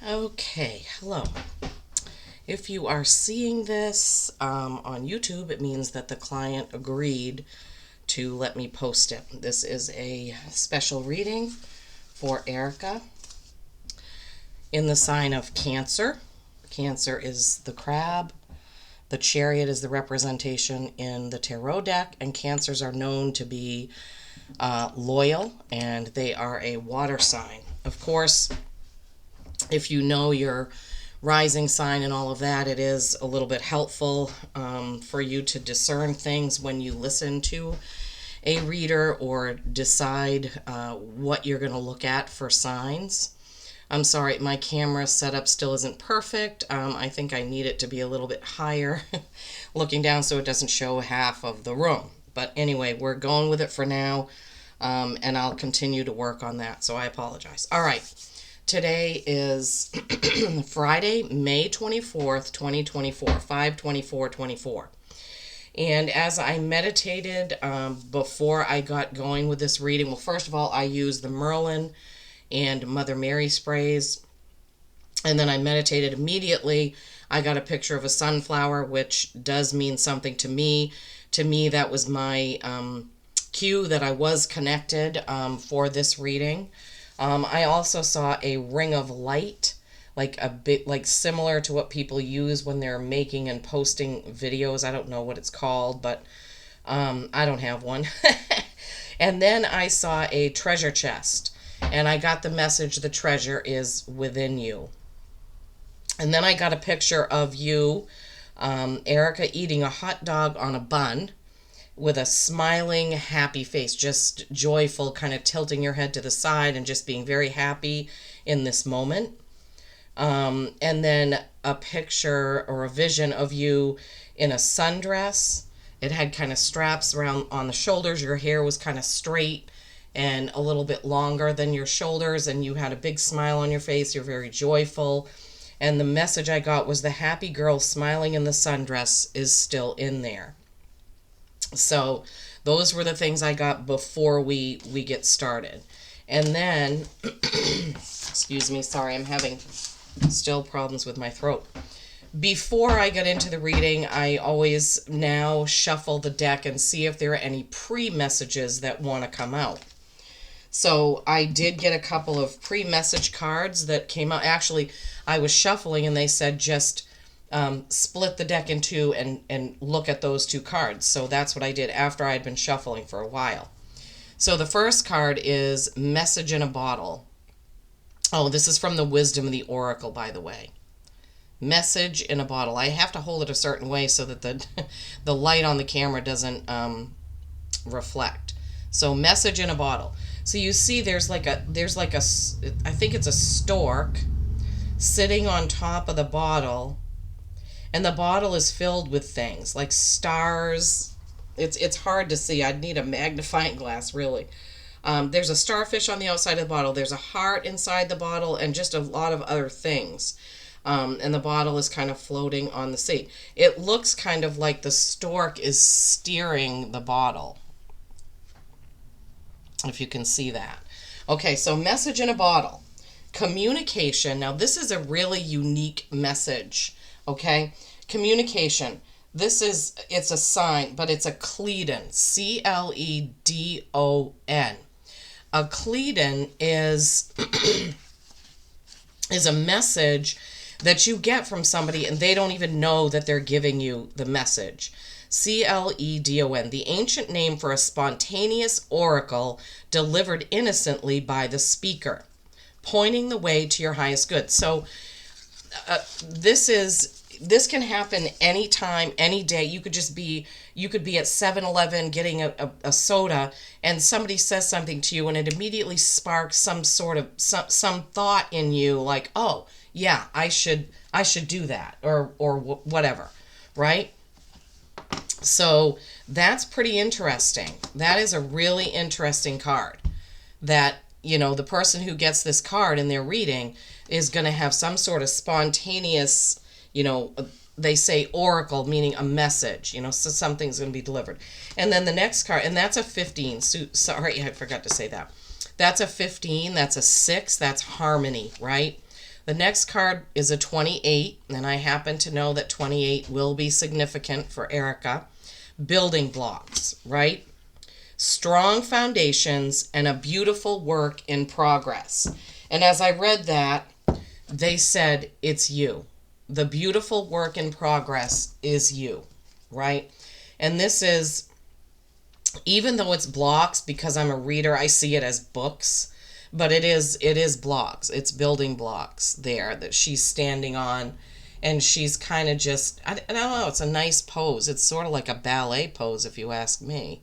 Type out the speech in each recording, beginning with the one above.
Okay, hello. If you are seeing this on YouTube, it means that the client agreed to let me post it. This is a special reading for Erica in the sign of Cancer. Cancer is the crab. The chariot is the representation in the tarot deck, and Cancers are known to be loyal, and they are a water sign. Of course, if you know your rising sign and all of that, it is a little bit helpful for you to discern things when you listen to a reader or decide what you're going to look at for signs. I'm sorry, my camera setup still isn't perfect. I think I need it to be a little bit higher looking down so it doesn't show half of the room. But anyway, we're going with it for now, and I'll continue to work on that, so I apologize. All right. Today is Friday, May 24th, 2024, 5/24/24. And as I meditated before I got going with this reading, well, first of all, I used the Merlin and Mother Mary sprays. And then I meditated immediately. I got a picture of a sunflower, which does mean something to me. To me, that was my cue that I was connected for this reading. I also saw a ring of light, like a bit like similar to what people use when they're making and posting videos. I don't know what it's called, but I don't have one. And then I saw a treasure chest, and I got the message, the treasure is within you. And then I got a picture of you, Erica, eating a hot dog on a bun, with a smiling, happy face, just joyful, kind of tilting your head to the side and just being very happy in this moment. And then a picture or a vision of you in a sundress. It had kind of straps around on the shoulders. Your hair was kind of straight and a little bit longer than your shoulders, and you had a big smile on your face. You're very joyful. And the message I got was the happy girl smiling in the sundress is still in there. So those were the things I got before we get started. And then, excuse me, sorry, I'm having still problems with my throat. Before I get into the reading, I always now shuffle the deck and see if there are any pre-messages that want to come out. So I did get a couple of pre-message cards that came out. Actually, I was shuffling and they said just split the deck in two and look at those two cards. So that's what I did after I'd been shuffling for a while. So the first card is Message in a Bottle. Oh, this is from the Wisdom of the Oracle, by the way. Message in a bottle. I have to hold it a certain way so that the light on the camera doesn't reflect. So message in a bottle. So you see there's like a I think it's a stork sitting on top of the bottle. And the bottle is filled with things like stars. It's hard to see. I'd need a magnifying glass, really. There's a starfish on the outside of the bottle. There's a heart inside the bottle and just a lot of other things. And the bottle is kind of floating on the sea. It looks kind of like the stork is steering the bottle, if you can see that. Okay, so message in a bottle. Communication. Now, this is a really unique message. Okay, communication. It's a sign, but it's a Cledon, Cledon. A Cledon is is a message that you get from somebody and they don't even know that they're giving you the message. Cledon, the ancient name for a spontaneous oracle delivered innocently by the speaker, pointing the way to your highest good. So this can happen anytime, any day. You could be at 7-Eleven getting a soda, and somebody says something to you and it immediately sparks some sort of some thought in you, like, oh yeah, I should do that, or whatever, right? So that's pretty interesting. That is a really interesting card, that the person who gets this card in their reading is going to have some sort of spontaneous, they say oracle, meaning a message, so something's going to be delivered. And then the next card, and that's a 15. Sorry, I forgot to say that. That's a 15. That's a 6. That's harmony, right? The next card is a 28, and I happen to know that 28 will be significant for Erica. Building blocks, right? Strong foundations and a beautiful work in progress. And as I read that, they said it's you. The beautiful work in progress is you, right? And this is, even though it's blocks, because I'm a reader, I see it as books, but it is blocks. It's building blocks there that she's standing on, and she's kind of just, I don't know, it's a nice pose. It's sort of like a ballet pose, if you ask me.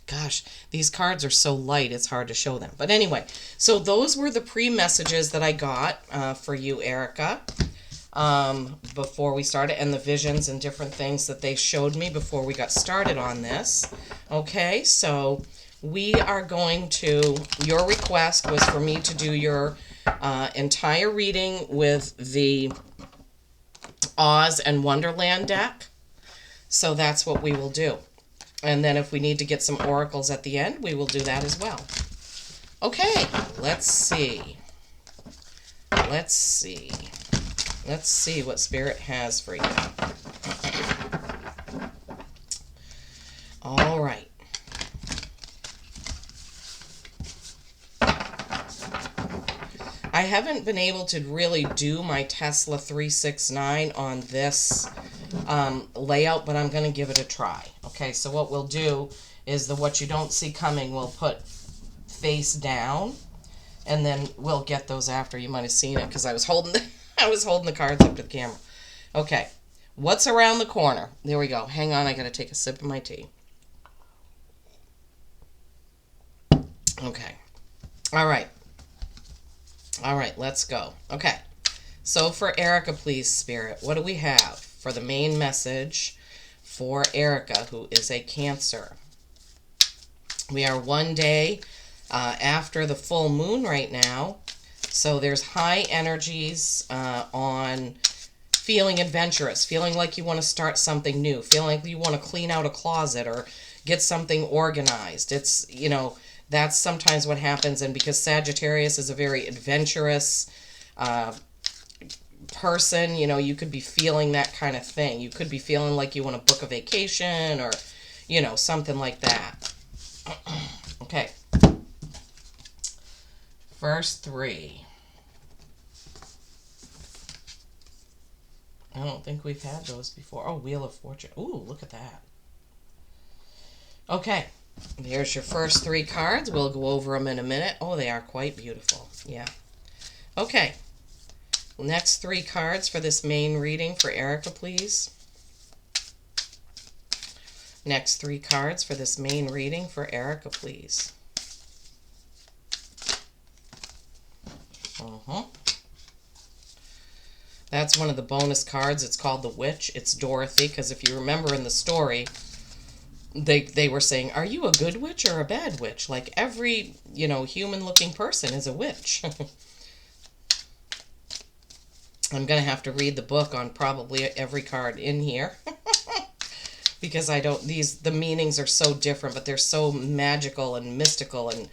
Gosh, these cards are so light, it's hard to show them. But anyway, so those were the pre-messages that I got for you, Erica, before we started, and the visions and different things that they showed me before we got started on this. Okay, so we are going to, your request was for me to do your entire reading with the Oz and Wonderland deck. So that's what we will do. And then if we need to get some oracles at the end, we will do that as well. Okay, let's see. Let's see. Let's see what Spirit has for you. All right. I haven't been able to really do my Tesla 369 on this layout, but I'm going to give it a try. Okay, so what we'll do is the what you don't see coming, we'll put face down, and then we'll get those after. You might have seen it because I was holding the cards up to the camera. Okay, what's around the corner? There we go. Hang on, I got to take a sip of my tea. Okay. All right. All right, let's go. Okay. So for Erica, please, Spirit, what do we have for the main message for Erica, who is a Cancer? We are one day after the full moon right now. So there's high energies on feeling adventurous, feeling like you want to start something new, feeling like you want to clean out a closet or get something organized. It's, you know, that's sometimes what happens. And because Sagittarius is a very adventurous person, you know, you could be feeling that kind of thing. You could be feeling like you want to book a vacation or, you know, something like that. Okay. First three. I don't think we've had those before. Oh, Wheel of Fortune. Ooh, look at that. Okay. There's your first three cards. We'll go over them in a minute. Oh, they are quite beautiful. Yeah. Okay. Next three cards for this main reading for Erica, please. Next three cards for this main reading for Erica, please. That's one of the bonus cards. It's called the Witch. It's Dorothy, because if you remember in the story, they were saying, are you a good witch or a bad witch? Like every, you know, human-looking person is a witch. I'm going to have to read the book on probably every card in here. Because I don't, the meanings are so different, but they're so magical and mystical, and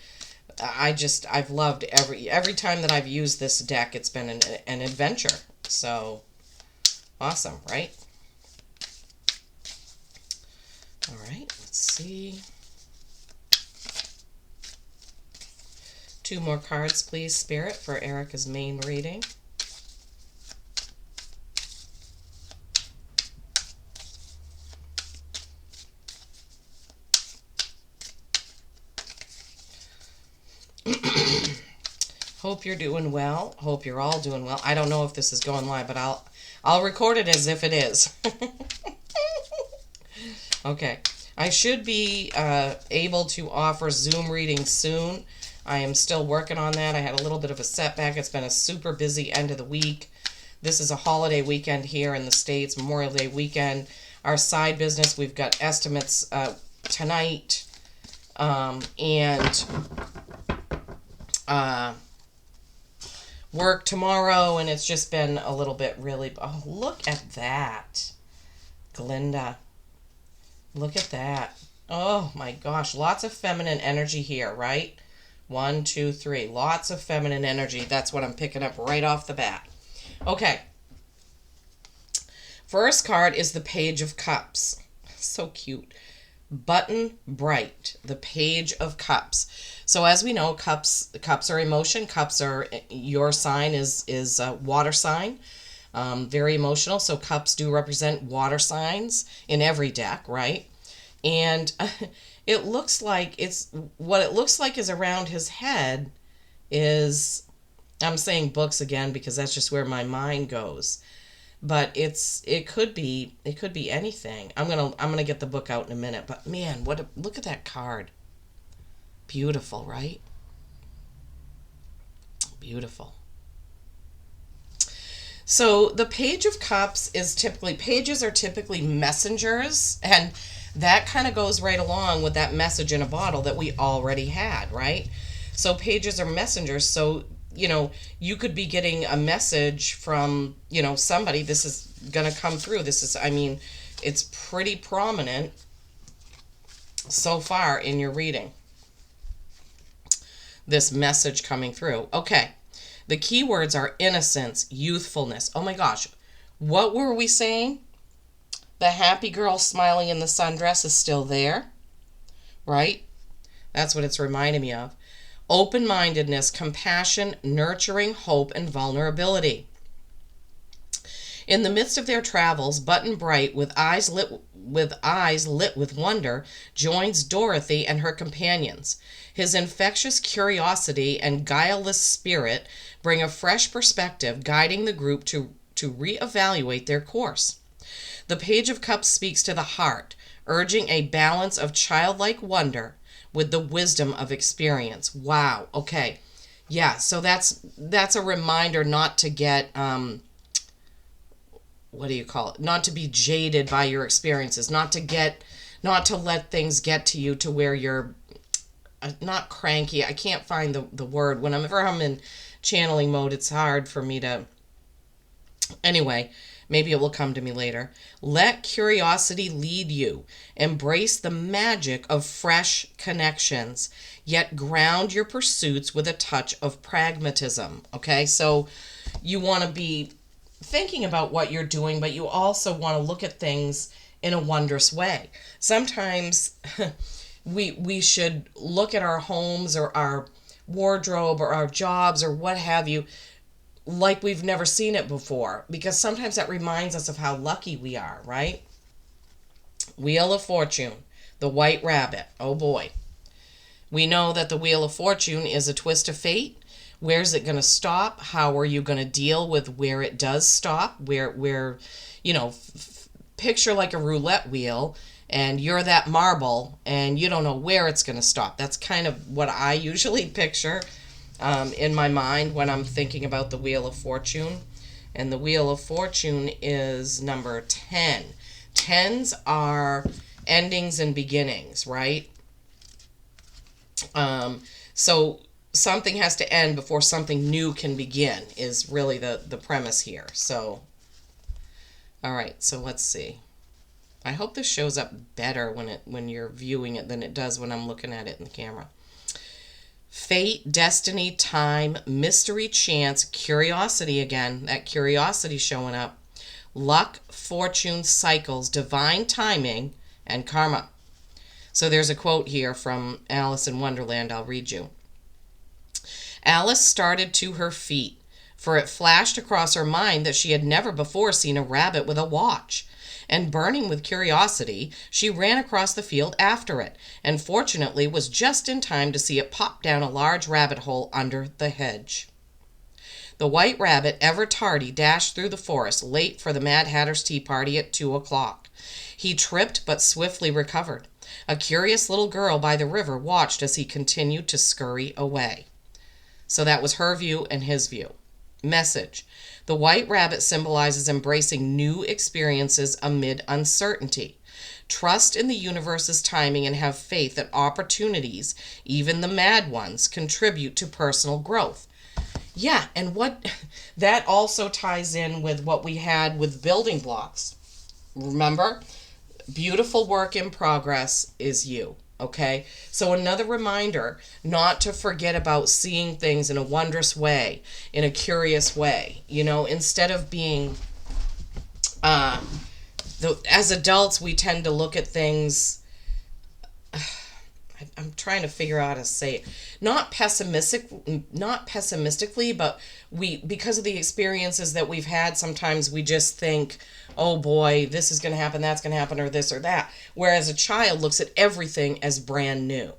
I've loved every time that I've used this deck, it's been an adventure. So, awesome, right? All right, let's see. Two more cards, please, Spirit, for Erica's main reading. Hope you're doing well. Hope you're all doing well. I don't know if this is going live, but I'll record it as if it is. Okay. I should be able to offer Zoom readings soon. I am still working on that. I had a little bit of a setback. It's been a super busy end of the week. This is a holiday weekend here in the States, Memorial Day weekend. Our side business, we've got estimates tonight, and work tomorrow, and it's just been a little bit really... Oh, look at that, Glinda. Look at that. Oh my gosh, lots of feminine energy here, right? 1, 2, 3. Lots of feminine energy. That's what I'm picking up right off the bat. Okay. First card is the Page of Cups. So cute. Button Bright, the Page of Cups. So as we know, cups are emotion. Cups are, your sign is a water sign. Very emotional. So cups do represent water signs in every deck, right? And it looks like what it looks like is around his head is, I'm saying books again because that's just where my mind goes. But it could be anything. I'm gonna get the book out in a minute. But man, look at that card. Beautiful, right? Beautiful. So the Page of Cups is pages are typically messengers, and that kind of goes right along with that message in a bottle that we already had, right? So pages are messengers. So, you could be getting a message from, somebody. This is going to come through. It's pretty prominent so far in your reading. This message coming through. Okay. The keywords are innocence, youthfulness. Oh my gosh. What were we saying? The happy girl smiling in the sundress is still there, right? That's what it's reminding me of. Open-mindedness, compassion, nurturing, hope, and vulnerability. In the midst of their travels, Button Bright, with eyes lit with wonder, joins Dorothy and her companions. His infectious curiosity and guileless spirit bring a fresh perspective, guiding the group to reevaluate their course. The Page of Cups speaks to the heart, urging a balance of childlike wonder with the wisdom of experience. Wow. Okay. Yeah, so that's a reminder not to get what do you call it? Not to be jaded by your experiences, not to let things get to you to where you're not cranky. I can't find the word. Whenever I'm in channeling mode, it's hard for me to. Anyway, maybe it will come to me later. Let curiosity lead you. Embrace the magic of fresh connections, yet ground your pursuits with a touch of pragmatism. Okay, so you want to be thinking about what you're doing, but you also want to look at things in a wondrous way. Sometimes we should look at our homes or our wardrobe or our jobs or what have you like we've never seen it before, because sometimes that reminds us of how lucky we are, right? Wheel of Fortune, the White Rabbit. Oh boy. We know that the Wheel of Fortune is a twist of fate. Where's it going to stop? How are you going to deal with where it does stop? Where picture like a roulette wheel, and you're that marble, and you don't know where it's going to stop. That's kind of what I usually picture in my mind when I'm thinking about the Wheel of Fortune. And the Wheel of Fortune is number 10. Tens are endings and beginnings, right? So something has to end before something new can begin is really the premise here. So, all right, so let's see. I hope this shows up better when you're viewing it than it does when I'm looking at it in the camera. Fate, destiny, time, mystery, chance, curiosity again. That curiosity showing up. Luck, fortune, cycles, divine timing, and karma. So there's a quote here from Alice in Wonderland I'll read you. Alice started to her feet, for it flashed across her mind that she had never before seen a rabbit with a watch. And burning with curiosity, she ran across the field after it, and fortunately was just in time to see it pop down a large rabbit hole under the hedge. The White Rabbit, ever tardy, dashed through the forest, late for the Mad Hatter's tea party at 2:00. He tripped but swiftly recovered. A curious little girl by the river watched as he continued to scurry away. So that was her view and his view. Message. The White Rabbit symbolizes embracing new experiences amid uncertainty. Trust in the universe's timing and have faith that opportunities, even the mad ones, contribute to personal growth. Yeah, and what that also ties in with what we had with building blocks. Remember? Beautiful work in progress is you. Okay, so another reminder not to forget about seeing things in a wondrous way, in a curious way. Instead of being, uh, as adults, we tend to look at things. I'm trying to figure out how to say it. Not pessimistically, but because of the experiences that we've had, sometimes we just think, oh boy, this is going to happen, that's going to happen, or this or that. Whereas a child looks at everything as brand new.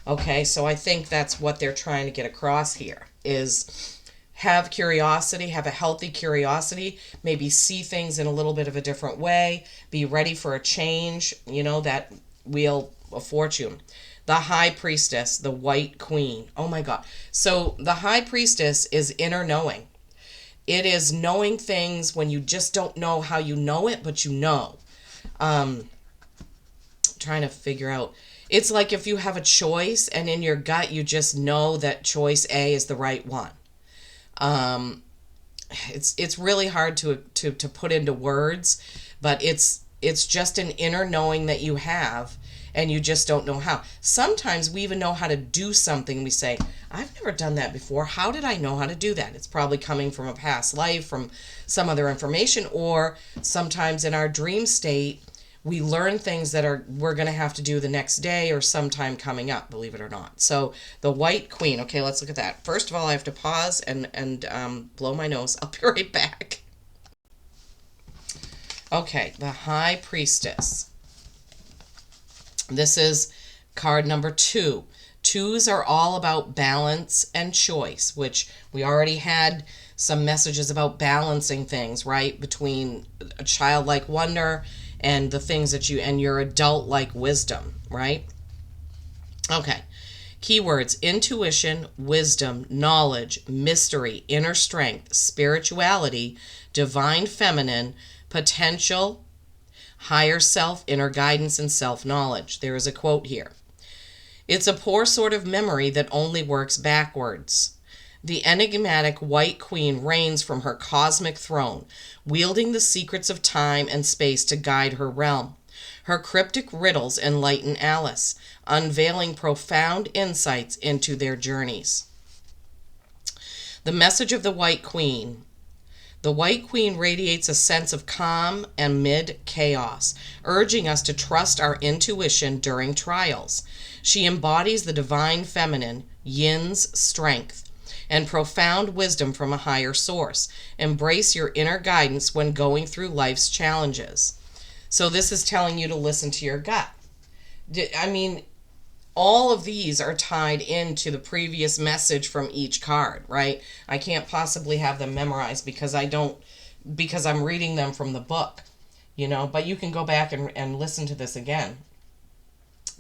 Okay, so I think that's what they're trying to get across here is have curiosity, have a healthy curiosity, maybe see things in a little bit of a different way, be ready for a change, that wheel of fortune. The high priestess, the white queen. Oh my God. So the high priestess is inner knowing. It is knowing things when you just don't know how you know it, but you know. Trying to figure out. It's like if you have a choice and in your gut you just know that choice A is the right one. It's really hard to put into words, but it's just an inner knowing that you have and you just don't know how. Sometimes we even know how to do something. We say, I've never done that before. How did I know how to do that? It's probably coming from a past life, from some other information, or sometimes in our dream state, we learn things that we're going to have to do the next day or sometime coming up, believe it or not. So the white queen. Okay, let's look at that. First of all, I have to pause and blow my nose. I'll be right back. Okay, the high priestess. This is card number 2. 2s are all about balance and choice, which we already had some messages about balancing things, right? Between a childlike wonder and the things that and your adult-like wisdom, right? Okay. Keywords: intuition, wisdom, knowledge, mystery, inner strength, spirituality, divine feminine, potential, higher self, inner guidance, and self-knowledge. There is a quote here. It's a poor sort of memory that only works backwards. The enigmatic White Queen reigns from her cosmic throne, wielding the secrets of time and space to guide her realm. Her cryptic riddles enlighten Alice, unveiling profound insights into their journeys. The message of the White Queen. The White Queen radiates a sense of calm amid chaos, urging us to trust our intuition during trials. She embodies the divine feminine, Yin's strength, and profound wisdom from a higher source. Embrace your inner guidance when going through life's challenges. So this is telling you to listen to your gut. I mean, all of these are tied into the previous message from each card, right? I can't possibly have them memorized because I'm reading them from the book, but you can go back and listen to this again.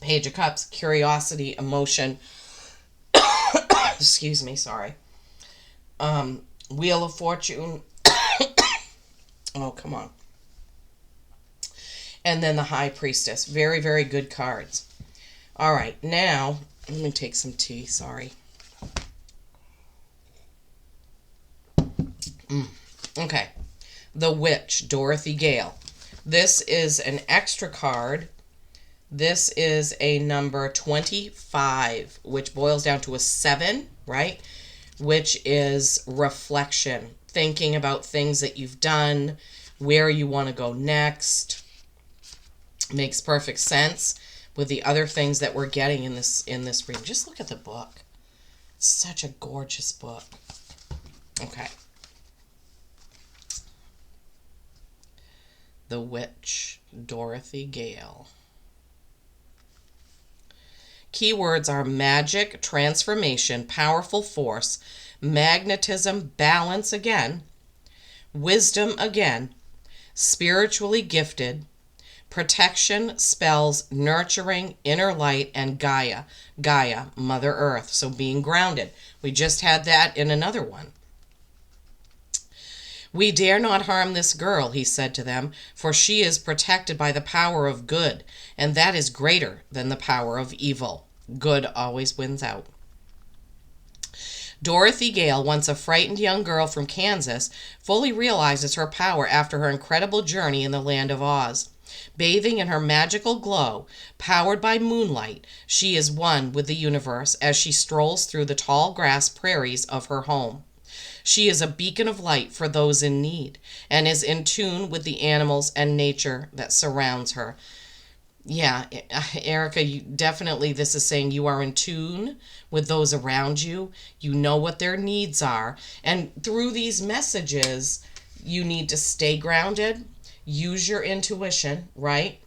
Page of Cups, curiosity, emotion, excuse me, sorry. Wheel of Fortune, oh, come on. And then the High Priestess. Very, very good cards. All right, now, let me take some tea, sorry. Okay, the Witch, Dorothy Gale. This is an extra card. This is a number 25, which boils down to a 7, right? Which is reflection, thinking about things that you've done, where you want to go next. Makes perfect sense with the other things that we're getting in this reading. Just look at the book. It's such a gorgeous book. Okay. The Witch, Dorothy Gale. Keywords are magic, transformation, powerful force, magnetism, balance again, wisdom again, spiritually gifted, protection, spells, nurturing, inner light, and Gaia. Gaia, Mother Earth. So being grounded. We just had that in another one. We dare not harm this girl, he said to them, for she is protected by the power of good, and that is greater than the power of evil. Good always wins out. Dorothy Gale, once a frightened young girl from Kansas, fully realizes her power after her incredible journey in the land of Oz. Bathing in her magical glow, powered by moonlight, she is one with the universe as she strolls through the tall grass prairies of her home. She is a beacon of light for those in need and is in tune with the animals and nature that surrounds her. Yeah, Erica, you definitely, this is saying you are in tune with those around you. You know what their needs are. And through these messages, you need to stay grounded, use your intuition, right?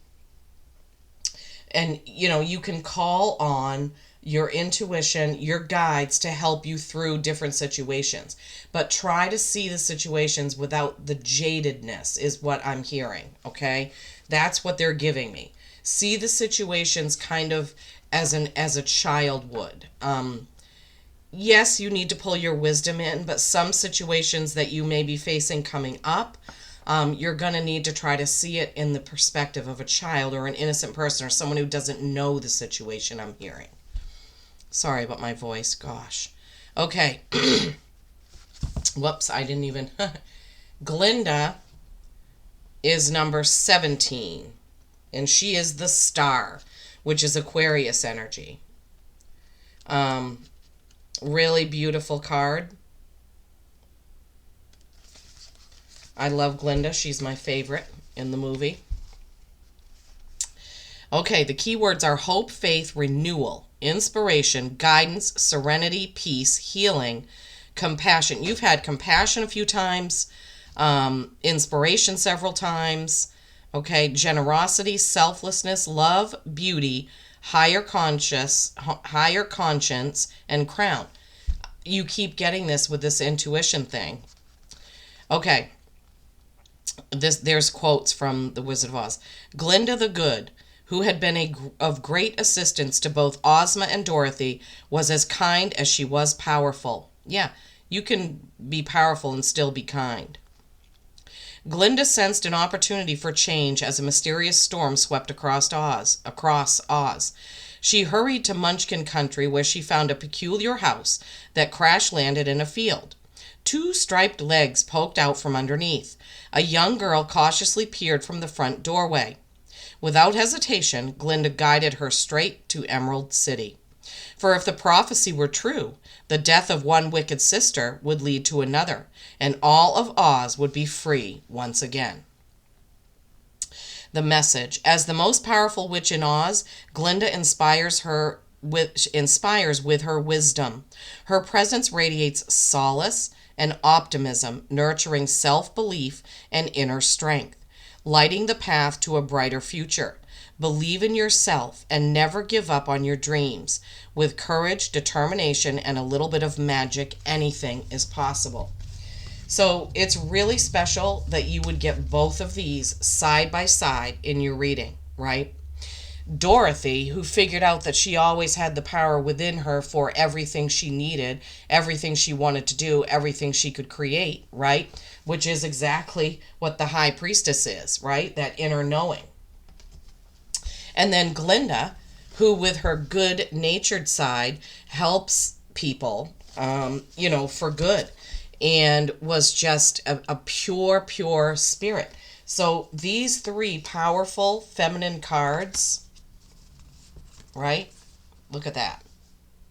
And, you can call on your intuition, your guides to help you through different situations. But try to see the situations without the jadedness, is what I'm hearing, okay? That's what they're giving me. See the situations kind of as a child would. Yes, you need to pull your wisdom in, but some situations that you may be facing coming up, you're going to need to try to see it in the perspective of a child or an innocent person or someone who doesn't know the situation I'm hearing. Sorry about my voice, gosh. Okay. Whoops, I didn't even... Glinda is number 17. And she is the star, which is Aquarius energy. Really beautiful card. I love Glinda. She's my favorite in the movie. Okay, the keywords are hope, faith, renewal, inspiration, guidance, serenity, peace, healing, compassion. You've had compassion a few times, inspiration several times. Okay, generosity, selflessness, love, beauty, higher conscience, and crown. You keep getting this with this intuition thing. Okay, there's quotes from The Wizard of Oz. Glinda the Good, who had been of great assistance to both Ozma and Dorothy, was as kind as she was powerful. Yeah, you can be powerful and still be kind. Glinda sensed an opportunity for change as a mysterious storm swept across Oz. She hurried to Munchkin Country, where she found a peculiar house that crash-landed in a field. 2 striped legs poked out from underneath. A young girl cautiously peered from the front doorway. Without hesitation, Glinda guided her straight to Emerald City. For if the prophecy were true, the death of one wicked sister would lead to another, and all of Oz would be free once again. The message: as the most powerful witch in Oz, Glinda inspires with her wisdom. Her presence radiates solace and optimism, nurturing self-belief and inner strength, lighting the path to a brighter future. Believe in yourself and never give up on your dreams. With courage, determination, and a little bit of magic, anything is possible. So it's really special that you would get both of these side by side in your reading, right? Dorothy, who figured out that she always had the power within her for everything she needed, everything she wanted to do, everything she could create, right? Which is exactly what the High Priestess is, right? That inner knowing. And then Glinda, who with her good-natured side helps people, for good, and was just a pure spirit. So these 3 powerful feminine cards, right? Look at that.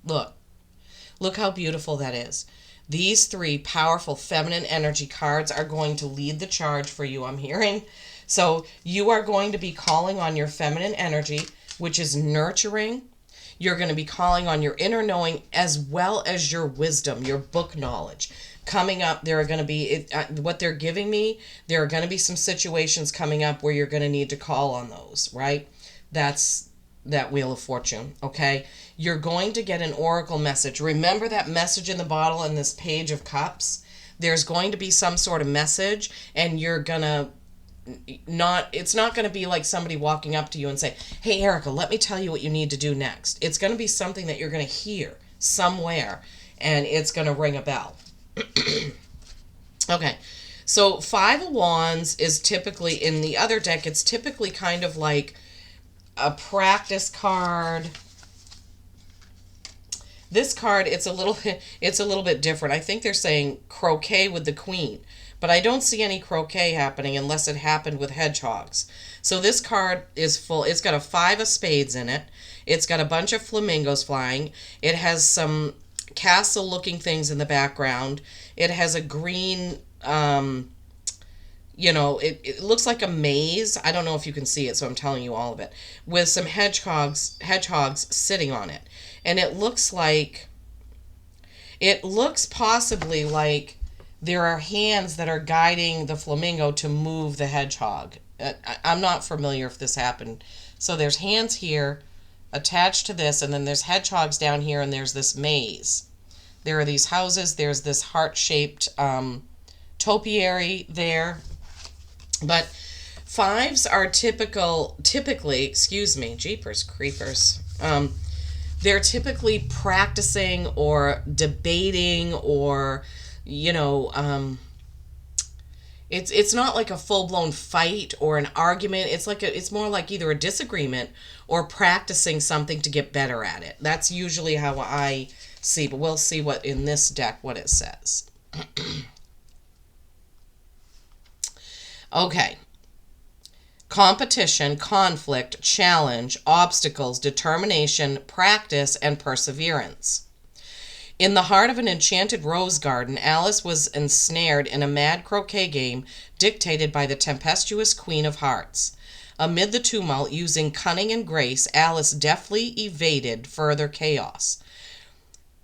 Look how beautiful that is. These 3 powerful feminine energy cards are going to lead the charge for you, I'm hearing. So you are going to be calling on your feminine energy, which is nurturing. You're going to be calling on your inner knowing as well as your wisdom, your book knowledge. Coming up, there are going to be, what they're giving me, there are going to be some situations coming up where you're going to need to call on those, right? That's that Wheel of Fortune, okay? You're going to get an oracle message. Remember that message in the bottle in this Page of Cups? There's going to be some sort of message, and you're going to it's not going to be like somebody walking up to you and say, hey, Erica, let me tell you what you need to do next. It's going to be something that you're going to hear somewhere, and it's going to ring a bell. Okay, so 5 of Wands is typically, in the other deck, it's typically kind of like a practice card. This card, it's a little bit different. I think they're saying croquet with the queen, but I don't see any croquet happening unless it happened with hedgehogs. So this card is full. It's got a five of spades in it. It's got a bunch of flamingos flying. It has some castle looking things in the background. It has a green it looks like a maze. I don't know if you can see it, so I'm telling you all of it. With some hedgehogs sitting on it. And it looks possibly like there are hands that are guiding the flamingo to move the hedgehog. I'm not familiar if this happened. So there's hands here attached to this, and then there's hedgehogs down here, and there's this maze. There are these houses. There's this heart-shaped topiary there. But fives are typically, excuse me, jeepers creepers. They're typically practicing or debating or, it's not like a full-blown fight or an argument. It's more like either a disagreement or practicing something to get better at it. That's usually how I see, but we'll see what in this deck what it says. Okay. Competition, conflict, challenge, obstacles, determination, practice, and perseverance. In the heart of an enchanted rose garden, Alice was ensnared in a mad croquet game dictated by the tempestuous Queen of Hearts. Amid the tumult, using cunning and grace, Alice deftly evaded further chaos.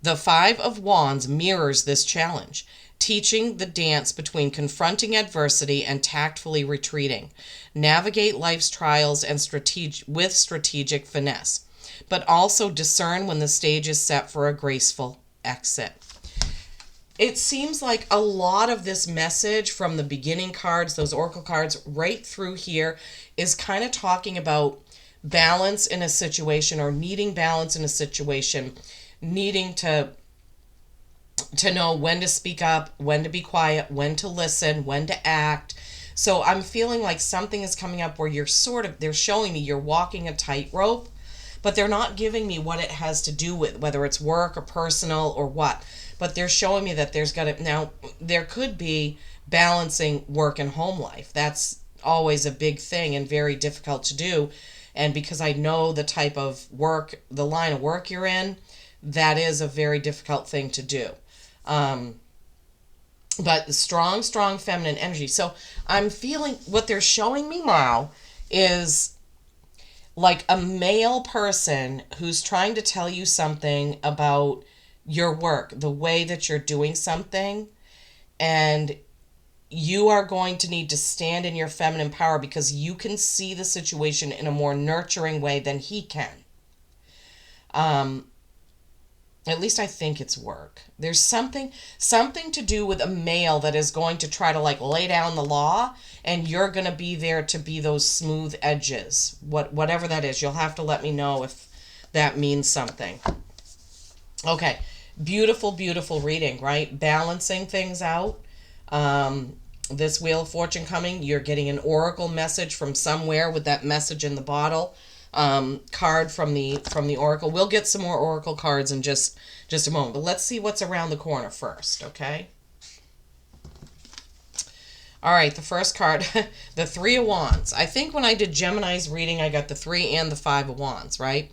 The Five of Wands mirrors this challenge, teaching the dance between confronting adversity and tactfully retreating. Navigate life's trials and with strategic finesse, but also discern when the stage is set for a graceful exit. It seems like a lot of this message from the beginning cards, those oracle cards, right through here is kind of talking about balance in a situation or needing balance in a situation, needing to know when to speak up, when to be quiet, when to listen, when to act. So I'm feeling like something is coming up where they're showing me you're walking a tightrope, but they're not giving me what it has to do with, whether it's work or personal or what. But they're showing me that now there could be balancing work and home life. That's always a big thing and very difficult to do. And because I know the type of work, the line of work you're in, that is a very difficult thing to do. But strong feminine energy. So I'm feeling what they're showing me now is like a male person who's trying to tell you something about your work, the way that you're doing something, and you are going to need to stand in your feminine power because you can see the situation in a more nurturing way than he can. At least I think it's work. There's something to do with a male that is going to try to like lay down the law, and you're going to be there to be those smooth edges. Whatever that is, you'll have to let me know if that means something. Okay, beautiful reading, right? Balancing things out. This Wheel of Fortune coming, you're getting an oracle message from somewhere with that message in the bottle. Card from the oracle. We'll get some more oracle cards in just a moment, but let's see what's around the corner first, okay? All right, the first card, the Three of Wands. I think when I did Gemini's reading, I got the 3 and the 5 of Wands, right?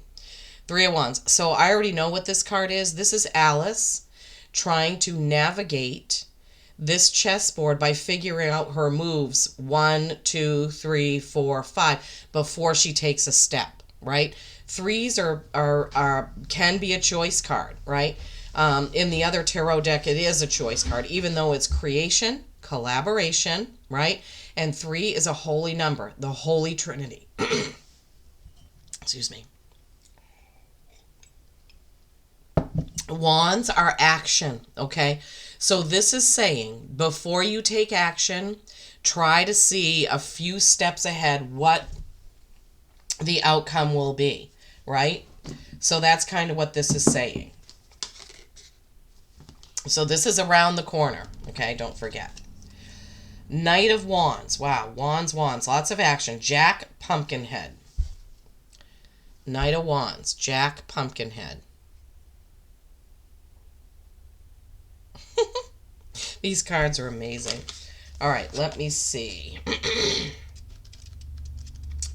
3 of Wands. So I already know what this card is. This is Alice trying to navigate this chessboard by figuring out her moves 1, 2, 3, 4, 5 before she takes a step, right? Threes can be a choice card, right? In the other tarot deck, it is a choice card, even though it's creation, collaboration, right? And 3 is a holy number, the Holy Trinity. Excuse me. Wands are action, okay? So this is saying, before you take action, try to see a few steps ahead what the outcome will be, right? So that's kind of what this is saying. So this is around the corner, okay? Don't forget. Knight of Wands. Wow, Wands. Lots of action. Jack Pumpkinhead. Knight of Wands. Jack Pumpkinhead. These cards are amazing. All right, let me see.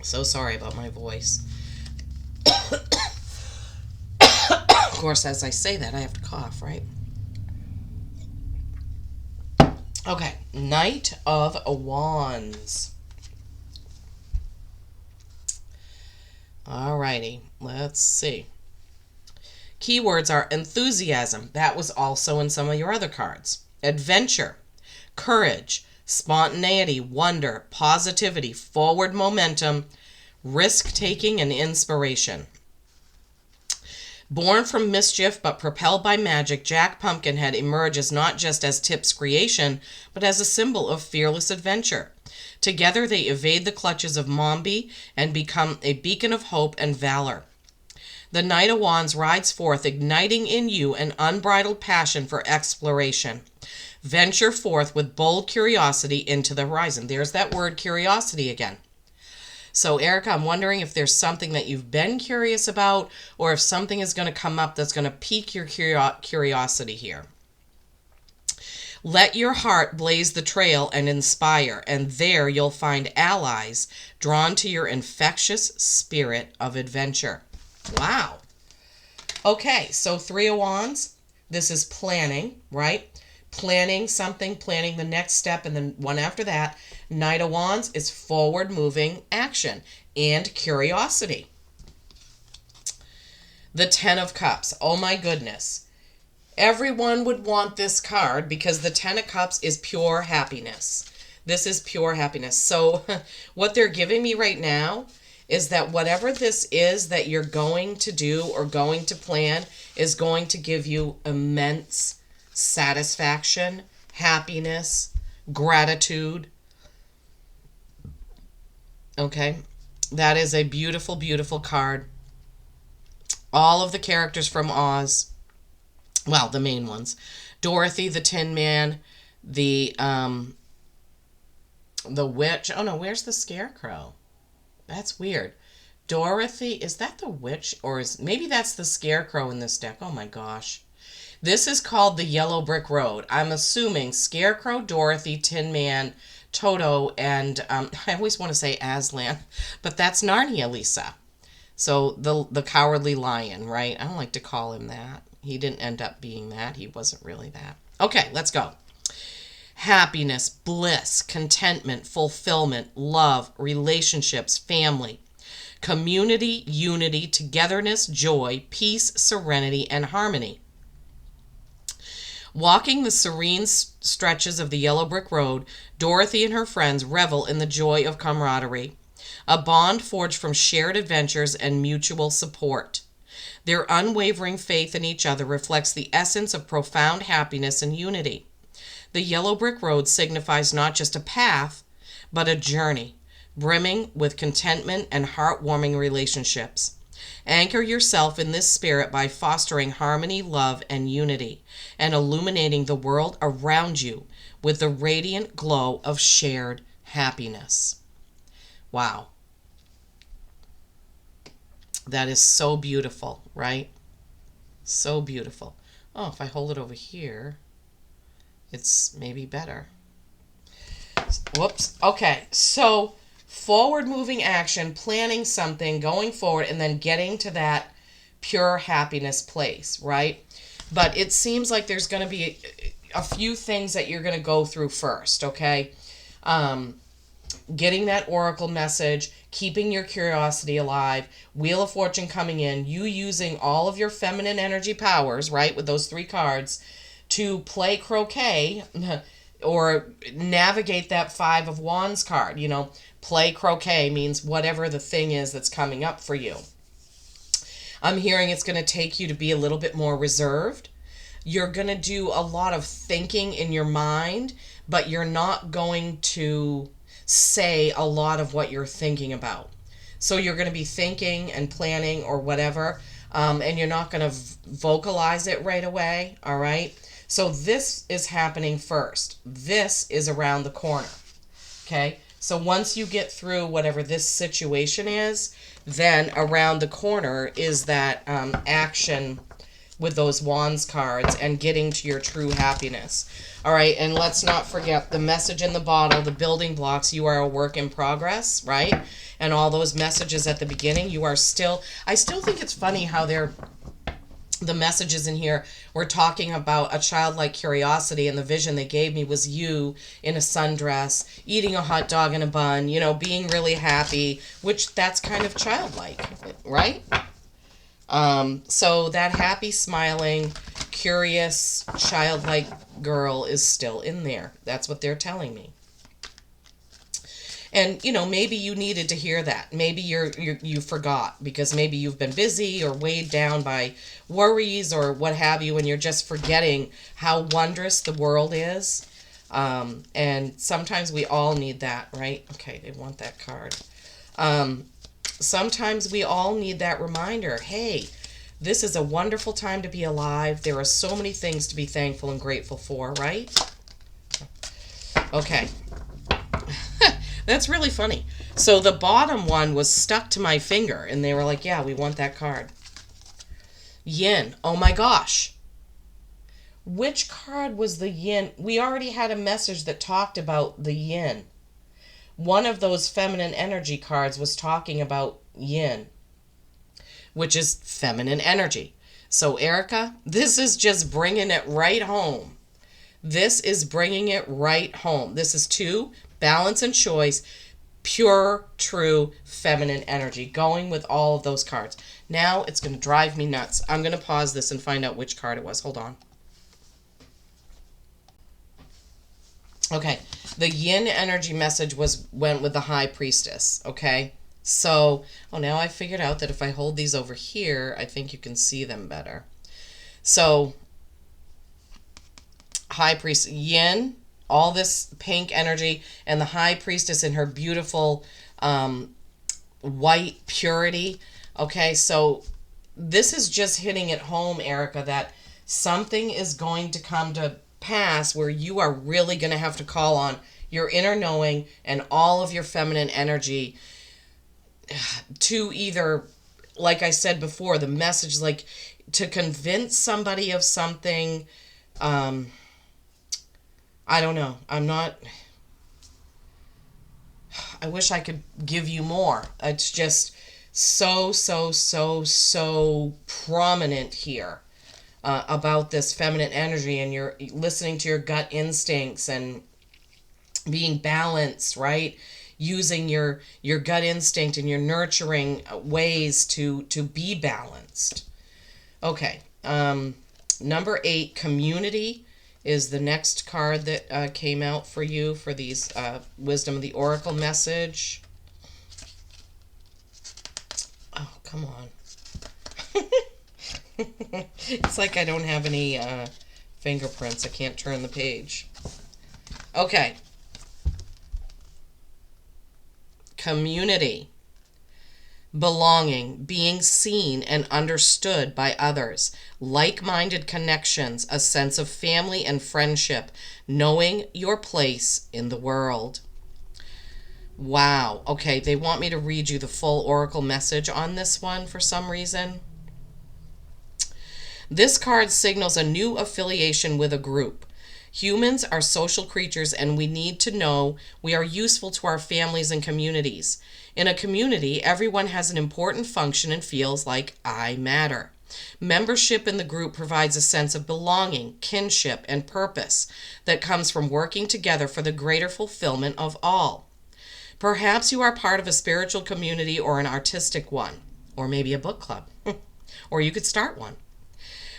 So sorry about my voice. Of course, as I say that, I have to cough, right? Okay, Knight of Wands. Alrighty, let's see. Keywords are enthusiasm. That was also in some of your other cards. Adventure, courage, spontaneity, wonder, positivity, forward momentum, risk-taking, and inspiration. Born from mischief but propelled by magic, Jack Pumpkinhead emerges not just as Tip's creation, but as a symbol of fearless adventure. Together they evade the clutches of Mombi and become a beacon of hope and valor. The Knight of Wands rides forth, igniting in you an unbridled passion for exploration. Venture forth with bold curiosity into the horizon. There's that word curiosity again. So, Erica, I'm wondering if there's something that you've been curious about, or if something is going to come up that's going to pique your curiosity here. Let your heart blaze the trail and inspire, and there you'll find allies drawn to your infectious spirit of adventure. Wow. Okay, so Three of Wands, this is planning, right? Planning something, planning the next step, and then one after that. Knight of Wands is forward-moving action and curiosity. The Ten of Cups. Oh my goodness. Everyone would want this card because the Ten of Cups is pure happiness. This is pure happiness. So what they're giving me right now is that whatever this is that you're going to do or going to plan is going to give you immense satisfaction, happiness, gratitude. Okay, that is a beautiful, beautiful card. All of the characters from Oz, well, the main ones. Dorothy, the Tin Man, the witch. Oh no, where's the Scarecrow? That's weird. Dorothy, is that the witch? Or maybe that's the Scarecrow in this deck. Oh my gosh. This is called the Yellow Brick Road. I'm assuming Scarecrow, Dorothy, Tin Man, Toto, and I always want to say Aslan, but that's Narnia, Lisa. So the Cowardly Lion, right? I don't like to call him that. He didn't end up being that. He wasn't really that. Okay, let's go. Happiness, bliss, contentment, fulfillment, love, relationships, family, community, unity, togetherness, joy, peace, serenity, and harmony. Walking the serene stretches of the Yellow Brick Road, Dorothy and her friends revel in the joy of camaraderie, a bond forged from shared adventures and mutual support. Their unwavering faith in each other reflects the essence of profound happiness and unity. The Yellow Brick Road signifies not just a path, but a journey, brimming with contentment and heartwarming relationships. Anchor yourself in this spirit by fostering harmony, love, and unity, and illuminating the world around you with the radiant glow of shared happiness. Wow. That is so beautiful, right? So beautiful. Oh, if I hold it over here, it's maybe better. Whoops. Okay, so forward-moving action, planning something, going forward, and then getting to that pure happiness place, right? But it seems like there's going to be a few things that you're going to go through first, okay? Getting that oracle message, keeping your curiosity alive, Wheel of Fortune coming in, you using all of your feminine energy powers, right, with those 3 cards, to play croquet or navigate that 5 of Wands card. You know, play croquet means whatever the thing is that's coming up for you. I'm hearing it's going to take you to be a little bit more reserved. You're going to do a lot of thinking in your mind, but you're not going to say a lot of what you're thinking about. So you're going to be thinking and planning or whatever, and you're not going to vocalize it right away, all right? So this is happening first. This is around the corner, okay? So once you get through whatever this situation is, then around the corner is that action with those wands cards and getting to your true happiness. All right, and let's not forget the message in the bottle, the building blocks. You are a work in progress, right? And all those messages at the beginning, you are still, I still think it's funny how the messages in here were talking about a childlike curiosity, and the vision they gave me was you in a sundress, eating a hot dog in a bun, you know, being really happy, which that's kind of childlike, right? So that happy, smiling, curious, childlike girl is still in there. That's what they're telling me. And, you know, maybe you needed to hear that. Maybe you forgot because maybe you've been busy or weighed down by worries or what have you, and you're just forgetting how wondrous the world is. And sometimes we all need that, right? Okay, they want that card. Sometimes we all need that reminder. Hey, this is a wonderful time to be alive. There are so many things to be thankful and grateful for, right? Okay. That's really funny. So the bottom one was stuck to my finger, and they were like, yeah, we want that card. Yin. Oh my gosh. Which card was the yin? We already had a message that talked about the yin. One of those feminine energy cards was talking about yin, which is feminine energy. So Erica, this is just bringing it right home. This is bringing it right home. This is 2, balance and choice, pure, true, feminine energy, going with all of those cards. Now it's going to drive me nuts. I'm going to pause this and find out which card it was. Hold on. Okay, the yin energy message went with the high priestess, okay? So, now I figured out that if I hold these over here, I think you can see them better. So, high priest, yin, all this pink energy, and the high priestess in her beautiful white purity. Okay, so this is just hitting it home, Erica, that something is going to come to pass where you are really going to have to call on your inner knowing and all of your feminine energy to either, like I said before, the message, like to convince somebody of something. I don't know. I wish I could give you more. It's just so prominent here. About this feminine energy, and you're listening to your gut instincts and being balanced, right? Using your gut instinct and your nurturing ways to be balanced. Okay, number 8, community, is the next card that came out for you for these Wisdom of the Oracle message. Oh, come on. It's like I don't have any fingerprints. I can't turn the page. Okay. Community. Belonging, being seen and understood by others, like-minded connections, a sense of family and friendship, knowing your place in the world. Wow. Okay, they want me to read you the full Oracle message on this one for some reason. This card signals a new affiliation with a group. Humans are social creatures, and we need to know we are useful to our families and communities. In a community, everyone has an important function and feels like I matter. Membership in the group provides a sense of belonging, kinship, and purpose that comes from working together for the greater fulfillment of all. Perhaps you are part of a spiritual community or an artistic one, or maybe a book club, or you could start one.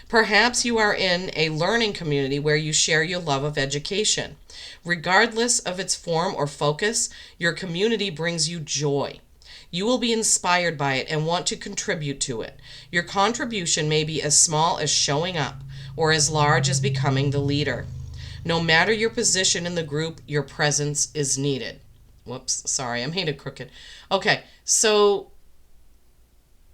Perhaps you are in a learning community where you share your love of education. Regardless of its form or focus, your community brings you joy. You will be inspired by it and want to contribute to it. Your contribution may be as small as showing up or as large as becoming the leader. No matter your position in the group, your presence is needed. Whoops, sorry, I made it crooked. Okay, so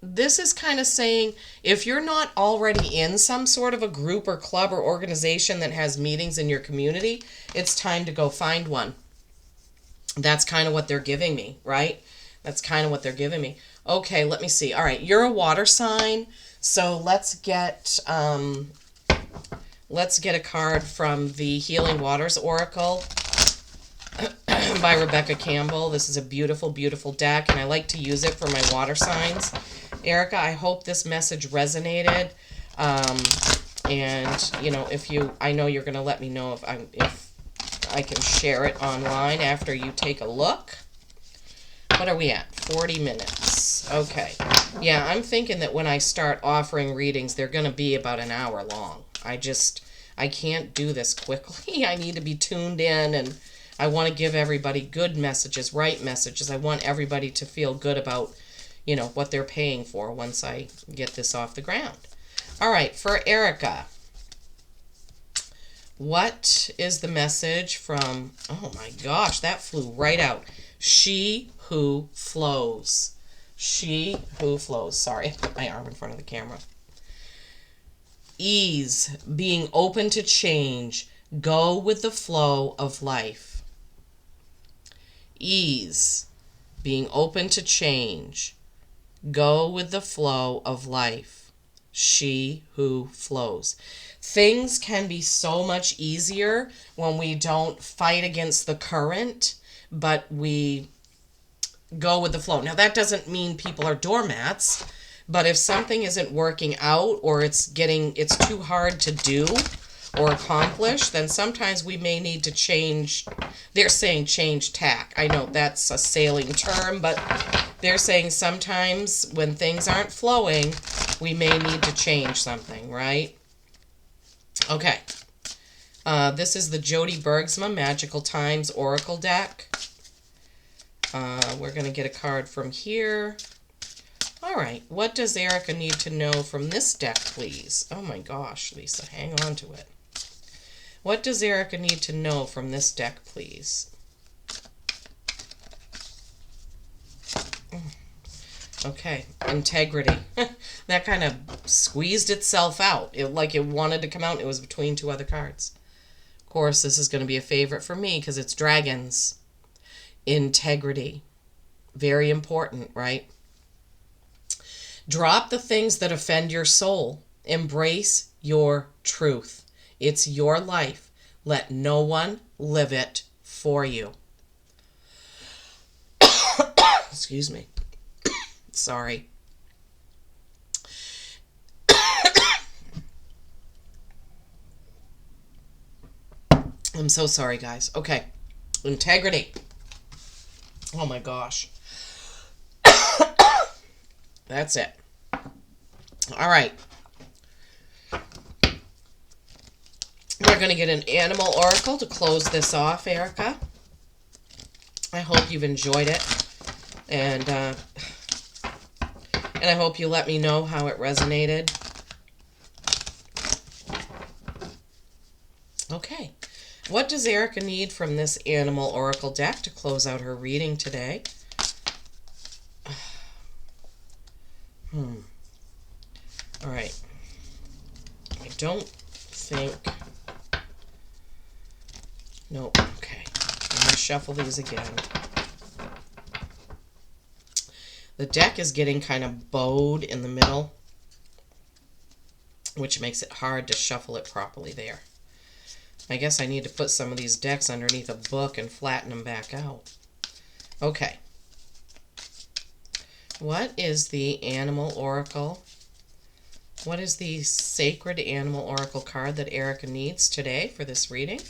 this is kind of saying if you're not already in some sort of a group or club or organization that has meetings in your community, it's time to go find one. That's kind of what they're giving me, right? That's kind of what they're giving me. Okay, let me see. All right, you're a water sign. So let's get a card from the Healing Waters Oracle by Rebecca Campbell. This is a beautiful, beautiful deck, and I like to use it for my water signs. Erica, I hope this message resonated. And you know, I know you're going to let me know if I can share it online after you take a look. What are we at? 40 minutes. Okay. Yeah, I'm thinking that when I start offering readings, they're going to be about an hour long. I can't do this quickly. I need to be tuned in, and I want to give everybody good messages, right messages. I want everybody to feel good about, you know, what they're paying for once I get this off the ground. All right, for Erica, what is the message from, oh my gosh, that flew right out. She who flows. She who flows. Sorry, I put my arm in front of the camera. Ease, being open to change. Go with the flow of life. Ease, being open to change. Go with the flow of life. She who flows. Things can be so much easier when we don't fight against the current, but we go with the flow. Now, that doesn't mean people are doormats, but if something isn't working out, or it's too hard to do or accomplish, then sometimes we may need to change. They're saying change tack. I know that's a sailing term, but they're saying sometimes when things aren't flowing, we may need to change something, right? Okay. This is the Jody Bergsma Magical Times Oracle deck. We're going to get a card from here. All right. What does Erica need to know from this deck, please? Oh my gosh, Lisa, hang on to it. What does Erica need to know from this deck, please? Okay, integrity. That kind of squeezed itself out. Like it wanted to come out. It was between two other cards. Of course, this is going to be a favorite for me because it's dragons. Integrity. Very important, right? Drop the things that offend your soul. Embrace your truth. It's your life. Let no one live it for you. Excuse me. Sorry. I'm so sorry, guys. Okay. Integrity. Oh my gosh. That's it. All right. We're going to get an animal oracle to close this off, Erica. I hope you've enjoyed it. And I hope you let me know how it resonated. Okay. What does Erica need from this animal oracle deck to close out her reading today? All right. I don't think... Nope. Okay. I'm going to shuffle these again. The deck is getting kind of bowed in the middle, which makes it hard to shuffle it properly there. I guess I need to put some of these decks underneath a book and flatten them back out. Okay. What is the animal oracle? What is the sacred animal oracle card that Erica needs today for this reading?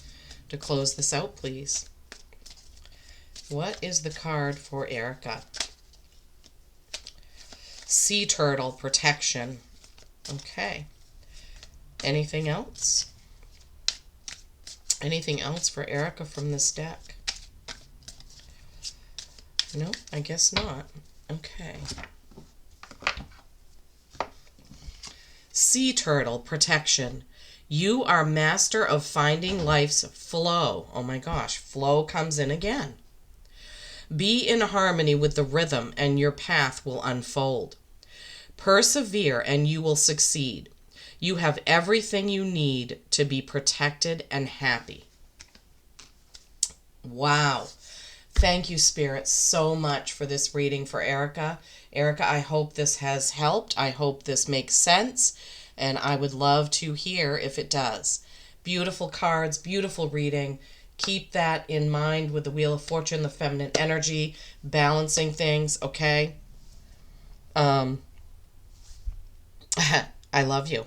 To close this out, please. What is the card for Erica? Sea turtle protection. Okay. Anything else? Anything else for Erica from this deck? No, I guess not. Okay. Sea turtle protection. You are master of finding life's flow. Oh my gosh, flow comes in again. Be in harmony with the rhythm and your path will unfold. Persevere and you will succeed. You have everything you need to be protected and happy. Wow. Thank you, Spirit, so much for this reading for Erica. Erica, I hope this has helped. I hope this makes sense, and I would love to hear if it does. Beautiful cards, beautiful reading. Keep that in mind with the Wheel of Fortune, the feminine energy, balancing things, okay? Um, I love you.